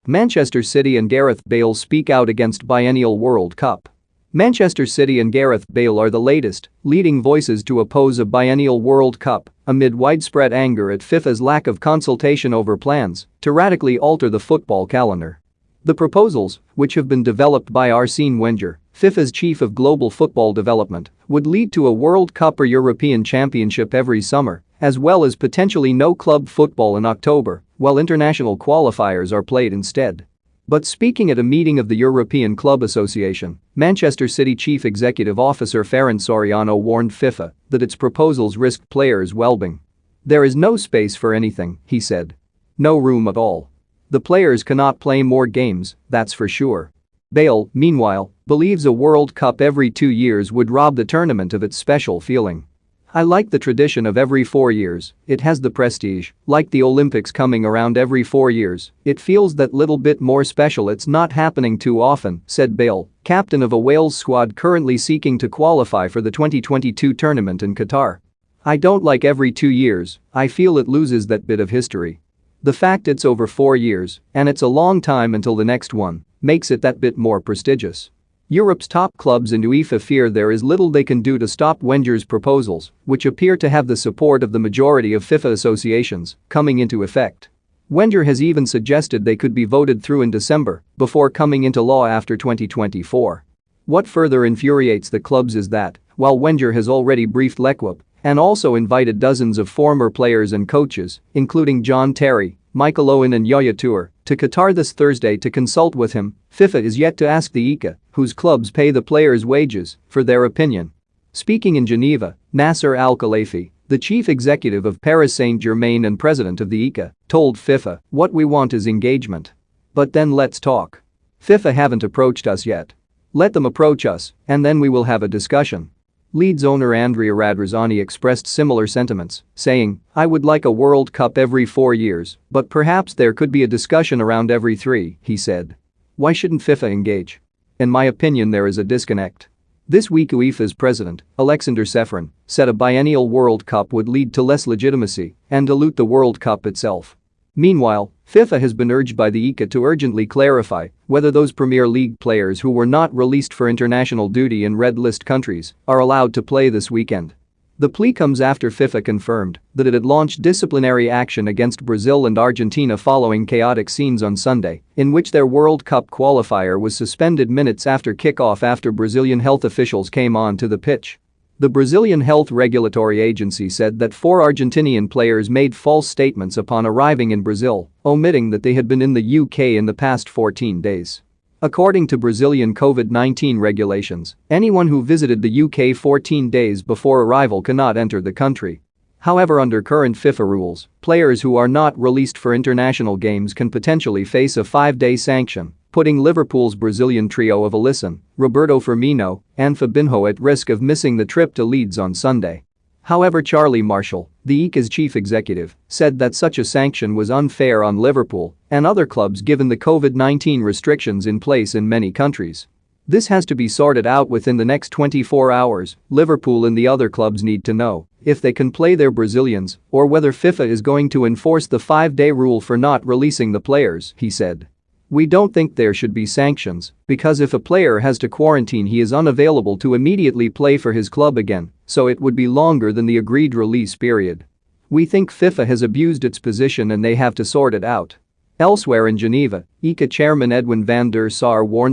Manchester City and Gareth Bale speak out against biennial World Cup. Manchester City and Gareth Bale are the latest, leading voices to oppose a biennial World Cup amid widespread anger at FIFA's lack of consultation over plans to radically alter the football calendar. The proposals, which have been developed by Arsene Wenger, FIFA's chief of global football development, would lead to a World Cup or European Championship every summer, as well as potentially no club football in October, while international qualifiers are played instead. But speaking at a meeting of the European Club Association, Manchester City Chief Executive Officer Ferran Soriano warned FIFA that its proposals risk players' well-being. "There is no space for anything," he said. "No room at all. The players cannot play more games, that's for sure." Bale, meanwhile, believes a World Cup every 2 years would rob the tournament of its special feeling. "I like the tradition of every 4 years, it has the prestige, like the Olympics coming around every 4 years, it feels that little bit more special. It's not happening too often," said Bale, captain of a Wales squad currently seeking to qualify for the 2022 tournament in Qatar. "I don't like every 2 years, I feel it loses that bit of history. The fact it's over 4 years, and it's a long time until the next one, makes it that bit more prestigious." Europe's top clubs and UEFA fear there is little they can do to stop Wenger's proposals, which appear to have the support of the majority of FIFA associations, coming into effect. Wenger has even suggested they could be voted through in December, before coming into law after 2024. What further infuriates the clubs is that, while Wenger has already briefed L'Equipe and also invited dozens of former players and coaches, including John Terry, Michael Owen and Yaya Toure, to Qatar this Thursday to consult with him, FIFA is yet to ask the ICA, whose clubs pay the players' wages, for their opinion. Speaking in Geneva, Nasser Al-Khelaifi, the chief executive of Paris Saint-Germain and president of the ICA, told FIFA, "What we want is engagement. But then let's talk. FIFA haven't approached us yet. Let them approach us, and then we will have a discussion." Leeds owner Andrea Radrizzani expressed similar sentiments, saying, "I would like a World Cup every 4 years, but perhaps there could be a discussion around every 3, he said. "Why shouldn't FIFA engage? In my opinion there is a disconnect." This week UEFA's president, Alexander Ceferin, said a biennial World Cup would lead to less legitimacy and dilute the World Cup itself. Meanwhile, FIFA has been urged by the ICA to urgently clarify whether those Premier League players who were not released for international duty in red list countries are allowed to play this weekend. The plea comes after FIFA confirmed that it had launched disciplinary action against Brazil and Argentina following chaotic scenes on Sunday, in which their World Cup qualifier was suspended minutes after kickoff after Brazilian health officials came onto the pitch. The Brazilian Health Regulatory Agency said that 4 Argentinian players made false statements upon arriving in Brazil, omitting that they had been in the UK in the past 14 days. According to Brazilian COVID-19 regulations, anyone who visited the UK 14 days before arrival cannot enter the country. However, under current FIFA rules, players who are not released for international games can potentially face a 5-day sanction, putting Liverpool's Brazilian trio of Alisson, Roberto Firmino, and Fabinho at risk of missing the trip to Leeds on Sunday. However, Charlie Marshall, the ICA's chief executive, said that such a sanction was unfair on Liverpool and other clubs given the COVID-19 restrictions in place in many countries. This has to be sorted out within the next 24 hours. Liverpool and the other clubs need to know if they can play their Brazilians or whether FIFA is going to enforce the 5-day rule for not releasing the players, he said. "We don't think there should be sanctions because if a player has to quarantine he is unavailable to immediately play for his club again, so it would be longer than the agreed release period. We think FIFA has abused its position and they have to sort it out." Elsewhere in Geneva, ICA chairman Edwin van der Sar warned